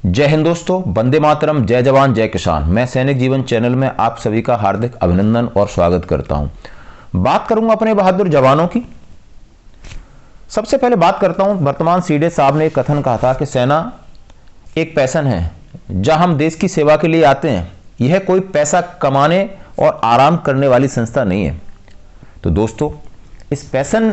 जय हिंद दोस्तों, वंदे मातरम, जय जवान जय किसान। मैं सैनिक जीवन चैनल में आप सभी का हार्दिक अभिनंदन और स्वागत करता हूं। बात करूंगा अपने बहादुर जवानों की। सबसे पहले बात करता हूं, वर्तमान सीडे साहब ने एक कथन कहा था कि सेना एक पैशन है जहां हम देश की सेवा के लिए आते हैं। यह कोई पैसा कमाने और आराम करने वाली संस्था नहीं है। तो दोस्तों, इस पैशन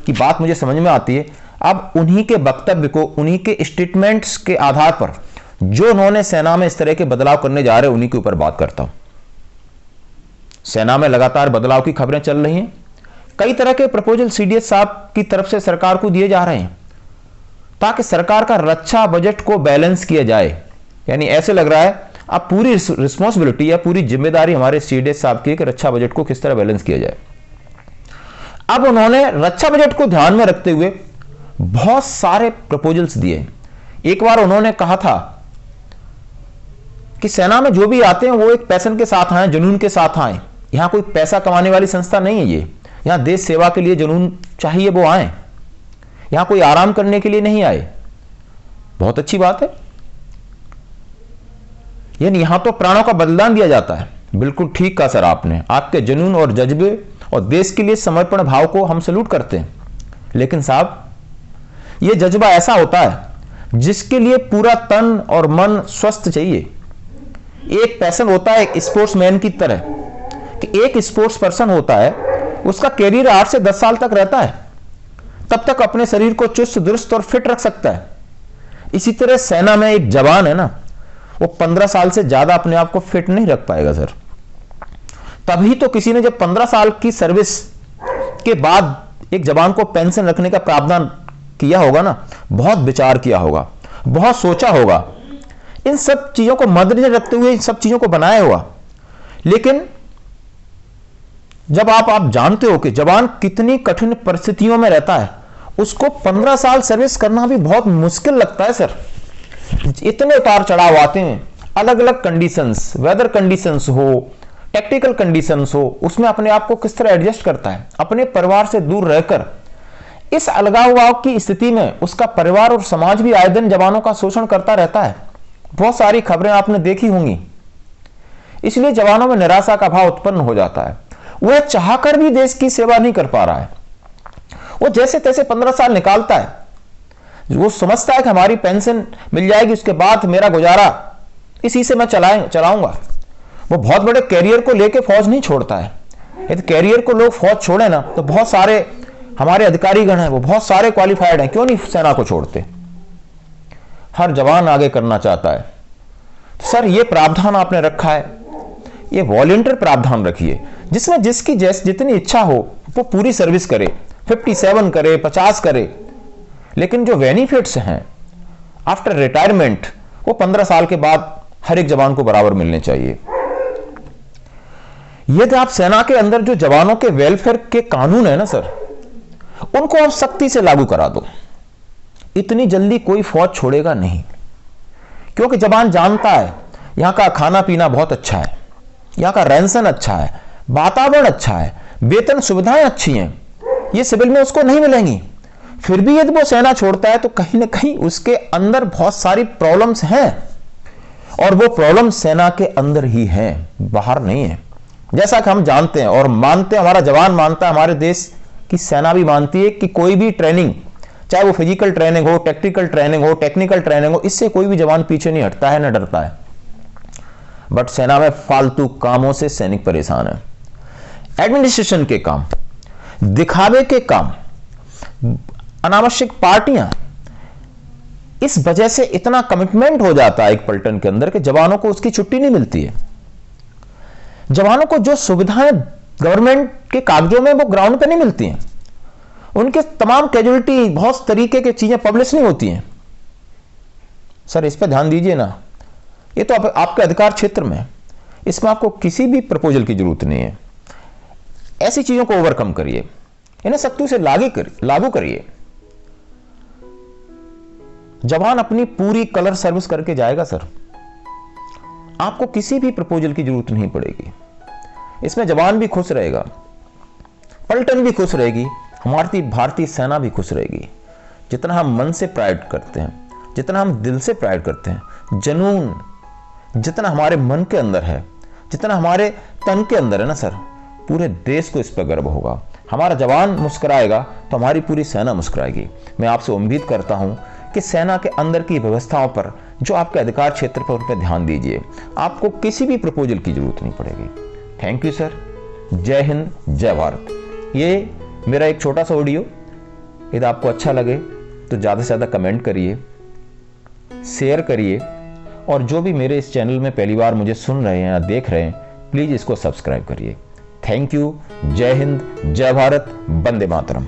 की बात मुझे समझ में आती है। अब उन्हीं के वक्तव्य को, उन्हीं के स्टेटमेंट्स के आधार पर जो उन्होंने सेना में इस तरह के बदलाव करने जा रहे हैं, उन्हीं के ऊपर बात करता हूं। सेना में लगातार बदलाव की खबरें चल रही हैं। कई तरह के प्रपोजल सीडीएस साहब की तरफ से सरकार को दिए जा रहे हैं ताकि सरकार का रक्षा बजट को बैलेंस किया जाए। यानी ऐसे लग रहा है अब पूरी रिस्पॉन्सिबिलिटी या पूरी जिम्मेदारी हमारे सीडीएस साहब की है कि रक्षा बजट को किस तरह बैलेंस किया जाए। अब उन्होंने रक्षा बजट को ध्यान में रखते हुए बहुत सारे प्रपोजल्स दिए। एक बार उन्होंने कहा था कि सेना में जो भी आते हैं वो एक पैशन के साथ आए, जुनून के साथ आए। यहां कोई पैसा कमाने वाली संस्था नहीं है ये। यहां देश सेवा के लिए जुनून चाहिए वो आए, यहां कोई आराम करने के लिए नहीं आए। बहुत अच्छी बात है। यानी यहां तो प्राणों का बलिदान दिया जाता है। बिल्कुल ठीक कहा सर आपने। आपके जुनून और जज्बे और देश के लिए समर्पण भाव को हम सैल्यूट करते हैं। लेकिन साहब, यह जज्बा ऐसा होता है जिसके लिए पूरा तन और मन स्वस्थ चाहिए। एक पैशन होता है एक स्पोर्ट्समैन की तरह, कि एक स्पोर्ट्स पर्सन होता है, उसका कैरियर 8 से 10 साल तक रहता है, तब तक अपने शरीर को चुस्त दुरुस्त और फिट रख सकता है। इसी तरह सेना में एक जवान है ना, वो 15 साल से ज्यादा अपने आप को फिट नहीं रख पाएगा सर। तभी तो किसी ने जब 15 साल की सर्विस के बाद एक जवान को पेंशन रखने का प्रावधान किया होगा ना, बहुत विचार किया होगा, बहुत सोचा होगा, इन सब चीजों को मद्देनजर रखते हुए इन सब चीजों को बनाया हुआ। लेकिन जब आप जानते हो कि जवान कितनी कठिन परिस्थितियों में रहता है, उसको 15 साल सर्विस करना भी बहुत मुश्किल लगता है सर। इतने उतार चढ़ाव आते हैं, अलग अलग कंडीशंस, वेदर कंडीशंस हो, टेक्निकल कंडीशंस हो, उसमें अपने आप को किस तरह एडजस्ट करता है। अपने परिवार से दूर रहकर इस अलगाव की स्थिति में उसका परिवार और समाज भी आए दिन जवानों का शोषण करता रहता है। बहुत सारी खबरें आपने देखी होंगी। इसलिए जवानों में निराशा का भाव उत्पन्न हो जाता है। वह चाहकर भी देश की सेवा नहीं कर पा रहा है। वो जैसे तैसे 15 साल निकालता है। वो समझता है कि हमारी पेंशन मिल जाएगी, उसके बाद मेरा गुजारा इसी से मैं चलाऊंगा। वो बहुत बड़े कैरियर को लेकर फौज नहीं छोड़ता है। यदि कैरियर को लोग फौज छोड़े ना, तो बहुत सारे हमारे अधिकारीगण हैं, वो बहुत सारे क्वालिफाइड हैं, क्यों नहीं सेना को छोड़ते। हर जवान आगे करना चाहता है। सर, ये प्रावधान आपने रखा है, ये वॉलंटियर प्रावधान रखिए, जिसमें जिसकी जितनी इच्छा हो वो पूरी सर्विस करे, 57 करे, 50 करे। लेकिन जो बेनिफिट्स हैं आफ्टर रिटायरमेंट, वो 15 साल के बाद हर एक जवान को बराबर मिलने चाहिए। यदि आप सेना के अंदर जो जवानों के वेलफेयर के कानून है ना सर, उनको आप सख्ती से लागू करा दो, इतनी जल्दी कोई फौज छोड़ेगा नहीं। क्योंकि जवान जानता है यहां का खाना पीना बहुत अच्छा है, यहां का रहन-सहन अच्छा है, वातावरण अच्छा है, वेतन सुविधाएं अच्छी हैं, ये सिविल में उसको नहीं मिलेंगी। फिर भी यदि वो सेना छोड़ता है तो कहीं ना कहीं उसके अंदर बहुत सारी प्रॉब्लम्स हैं, और वो प्रॉब्लम सेना के अंदर ही हैं, बाहर नहीं है। जैसा कि हम जानते हैं और मानते हैं, हमारा जवान मानता है, हमारे देश की सेना भी मानती है कि कोई भी ट्रेनिंग, चाहे वो फिजिकल ट्रेनिंग हो, टेक्निकल ट्रेनिंग हो, टेक्निकल ट्रेनिंग हो, इससे कोई भी जवान पीछे नहीं हटता है, न डरता है। बट सेना में फालतू कामों से सैनिक परेशान है। एडमिनिस्ट्रेशन के काम, दिखावे के काम, अनावश्यक पार्टियां, इस वजह से इतना कमिटमेंट हो जाता है एक पलटन के अंदर कि जवानों को उसकी छुट्टी नहीं मिलती है। जवानों को जो सुविधाएं गवर्नमेंट के कागजों में वो ग्राउंड पे नहीं मिलती हैं। उनके तमाम कैजुअलिटी, बहुत तरीके की चीजें पब्लिश नहीं होती हैं। सर, इस पर ध्यान दीजिए ना। ये तो आपके अधिकार क्षेत्र में, इसमें आपको किसी भी प्रपोजल की जरूरत नहीं है। ऐसी चीजों को ओवरकम करिए, इन्हें सख्ती से लागू करिए। जवान अपनी पूरी कलर सर्विस करके जाएगा सर, आपको किसी भी प्रपोजल की जरूरत नहीं पड़ेगी। इसमें जवान भी खुश रहेगा, पलटन भी खुश रहेगी, हमारी भारतीय सेना भी खुश रहेगी। जितना हम मन से प्राइड करते हैं, जितना हम दिल से प्राइड करते हैं, जुनून जितना हमारे मन के अंदर है, जितना हमारे तन के अंदर है ना सर, पूरे देश को इस पर गर्व होगा। हमारा जवान मुस्कुराएगा तो हमारी पूरी सेना मुस्कुराएगी। मैं आपसे उम्मीद करता हूं कि सेना के अंदर की व्यवस्थाओं पर, जो आपके अधिकार क्षेत्र पर, उन पर ध्यान दीजिए। आपको किसी भी प्रपोजल की जरूरत नहीं पड़ेगी। Thank you sir. जय हिंद, जय भारत। ये मेरा एक छोटा सा ऑडियो, यदि आपको अच्छा लगे तो ज़्यादा से ज़्यादा कमेंट करिए, शेयर करिए, और जो भी मेरे इस चैनल में पहली बार मुझे सुन रहे हैं या देख रहे हैं, प्लीज़ इसको सब्सक्राइब करिए। Thank you. जय हिंद, जय भारत, वंदे मातरम।